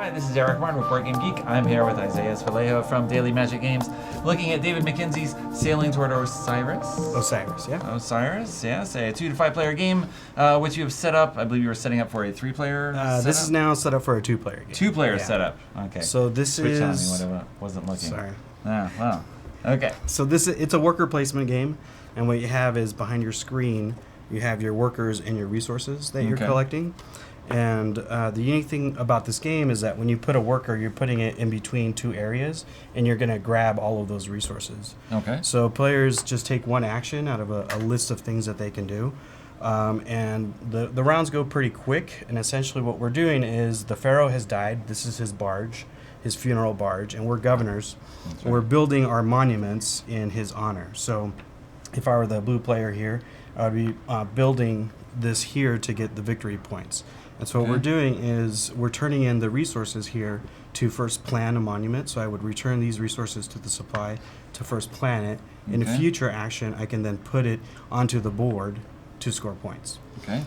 Hi, this is Eric Martin with Board Game Geek. I'm here with Isaiah Vallejo from Daily Magic Games, looking at David McKenzie's Sailing Toward Osiris. Osiris, yes. A 2 to 5 player game, which you have set up. I believe you were setting up for a 3-player setup? This is now set up for a 2-player game. 2-player setup. Okay. So this Switch is... on me when I wasn't looking. Sorry. Ah, well. Okay. So it's a worker placement game, and what you have is behind your screen, you have your workers and your resources that you're collecting. And the unique thing about this game is that when you put a worker, you're putting it in between 2 areas, and you're going to grab all of those resources. Okay. So players just take one action out of a list of things that they can do. And the rounds go pretty quick, and essentially what we're doing is the pharaoh has died. This is his barge, his funeral barge, and we're governors. That's right. We're building our monuments in his honor. So if I were the blue player here, I would be building this here to get the victory points. And so what we're doing is we're turning in the resources here to first plan a monument. So I would return these resources to the supply to first plan it. In a future action, I can then put it onto the board to score points. Okay.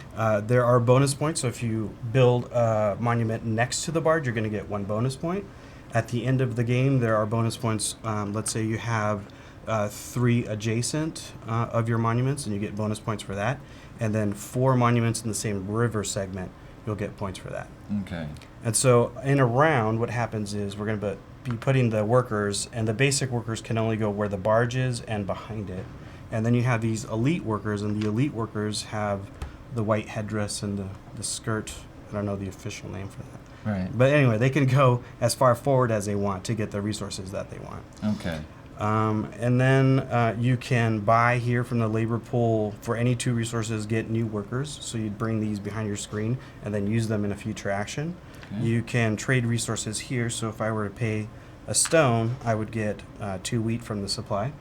There are bonus points. So if you build a monument next to the barge, you're going to get 1 bonus point. At the end of the game, there are bonus points. Let's say you have 3 adjacent of your monuments, and you get bonus points for that. And then 4 monuments in the same river segment, you'll get points for that. Okay. And so in a round, what happens is we're going to be putting the workers, and the basic workers can only go where the barge is and behind it. And then you have these elite workers, and the elite workers have the white headdress and the skirt. I don't know the official name for that. Right. But anyway, they can go as far forward as they want to get the resources that they want. Okay. And then you can buy here from the labor pool for any 2 resources, get new workers. So you'd bring these behind your screen and then use them in a future action. Okay. You can trade resources here. So if I were to pay a stone, I would get 2 wheat from the supply,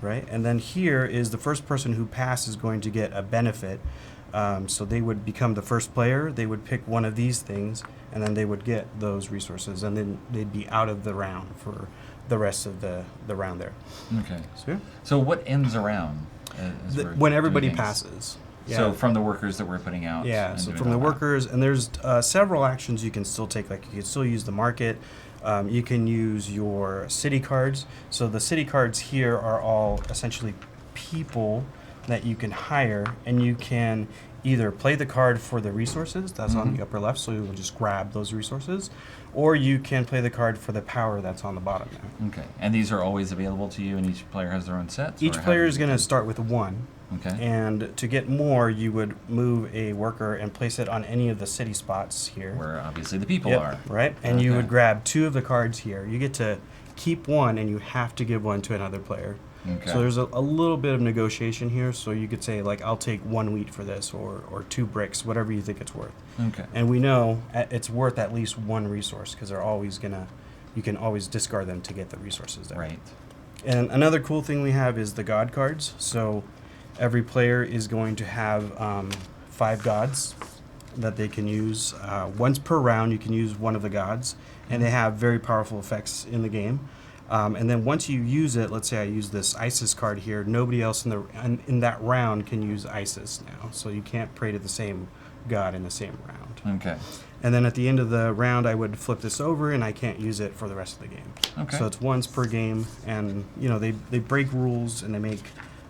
right? And then here is the first person who passes going to get a benefit. So they would become the first player. They would pick one of these things, and then they would get those resources, and then they'd be out of the round for the rest of the round there. Okay. So what ends a round? When everybody passes. Yeah. So from the workers that we're putting out. Yeah, so from the workers, and there's several actions you can still take. Like you can still use the market. You can use your city cards. So the city cards here are all essentially people that you can hire, and you can either play the card for the resources, that's on the upper left, so you will just grab those resources, or you can play the card for the power that's on the bottom now. Okay, and these are always available to you, and each player has their own sets? Each player is going to start with 1. Okay. And to get more, you would move a worker and place it on any of the city spots here. Where obviously the people are. Right, and you would grab 2 of the cards here. You get to keep 1, and you have to give 1 to another player. Okay. So there's a little bit of negotiation here. So you could say, like, I'll take 1 wheat for this, or 2 bricks, whatever you think it's worth. Okay. And we know it's worth at least 1 resource, because they're always you can always discard them to get the resources there. Right. And another cool thing we have is the god cards. So every player is going to have 5 gods that they can use. Once per round, you can use one of the gods, and they have very powerful effects in the game. And then once you use it, let's say I use this Isis card here, nobody else in that round can use Isis now. So you can't pray to the same god in the same round. Okay. And then at the end of the round, I would flip this over, and I can't use it for the rest of the game. Okay. So it's once per game, and they break rules, and they make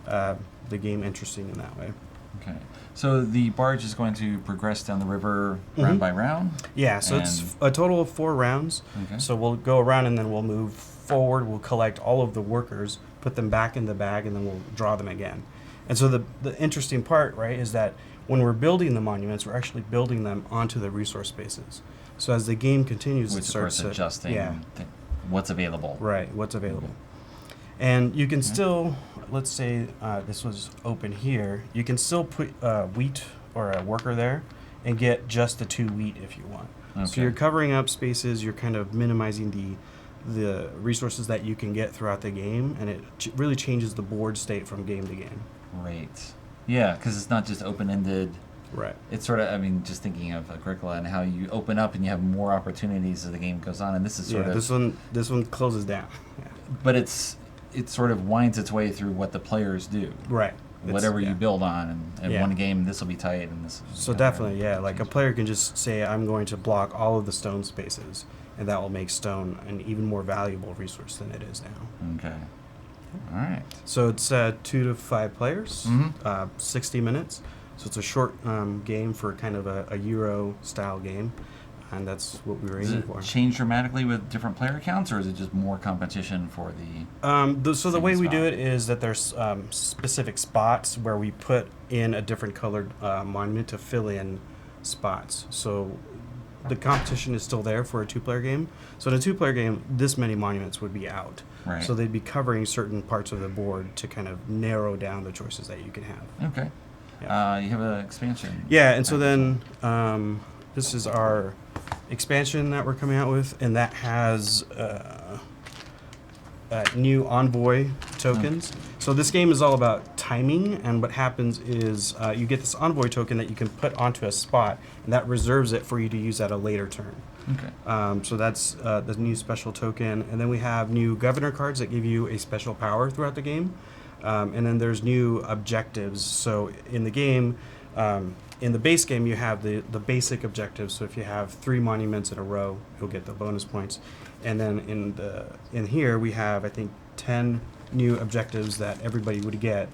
the game interesting in that way. Okay. So the barge is going to progress down the river round by round? Yeah, so it's a total of 4 rounds. Okay. So we'll go around, and then we'll move forward. We'll collect all of the workers, put them back in the bag, and then we'll draw them again. And so the interesting part, right, is that when we're building the monuments, we're actually building them onto the resource spaces. So as the game continues, it starts adjusting what's available. Right, what's available. And you can still, let's say this was open here, you can still put wheat or a worker there and get just the 2 wheat if you want. Okay. So you're covering up spaces, you're kind of minimizing the resources that you can get throughout the game, and it really changes the board state from game to game. Right. Yeah, because it's not just open-ended. Right. It's sort of, just thinking of Agricola and how you open up and you have more opportunities as the game goes on, and this is sort of... this one closes down. Yeah. But it sort of winds its way through what the players do. Right. Whatever you build on, and one game, this will be tight, and this will be So definitely, like a player can just say, I'm going to block all of the stone spaces. and that will make stone an even more valuable resource than it is now. Okay. All right. So it's 2 to 5 players, Mm-hmm. 60 minutes. So it's a short game for kind of a Euro style game, and that's what we were Does aiming it for. change dramatically with different player counts, or is it just more competition for the? So the same way we spot? do it is that there's specific spots where we put in a different colored monument to fill in spots. So the competition is still there for a 2-player game. So in a 2-player game, this many monuments would be out. Right. So they'd be covering certain parts of the board to kind of narrow down the choices that you can have. Okay. Yeah. You have an expansion. Yeah, and so then this is our expansion that we're coming out with, and that has new envoy tokens. So this game is all about timing, and what happens is you get this envoy token that you can put onto a spot, and that reserves it for you to use at a later turn. Okay. So that's the new special token, and then we have new governor cards that give you a special power throughout the game. And then there's new objectives. So in the game, in the base game, you have the basic objectives. So if you have 3 monuments in a row, you'll get the bonus points. And then in here, we have, I think, 10 new objectives that everybody would get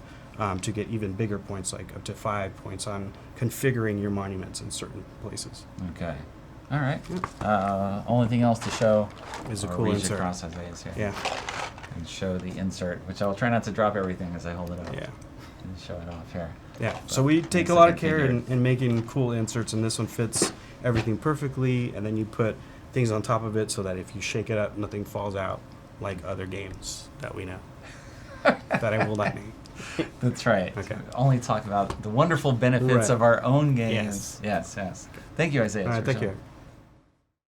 to get even bigger points, like up to 5 points on configuring your monuments in certain places. Okay. All right. Only thing else to show Is a or cool reach insert. across Isaiah's here. Yeah, And show the insert, which I'll try not to drop everything as I hold it up. yeah. And show it off here. Yeah, so we take Looks a lot like of a care figure. in making cool inserts, and this one fits everything perfectly, and then you put things on top of it so that if you shake it up, nothing falls out like other games that we know. That I will not name. That's right. Okay. Only talk about the wonderful benefits Right. of our own games. Yes, yes. Thank you, Isaiah. All right, for thank showing. you.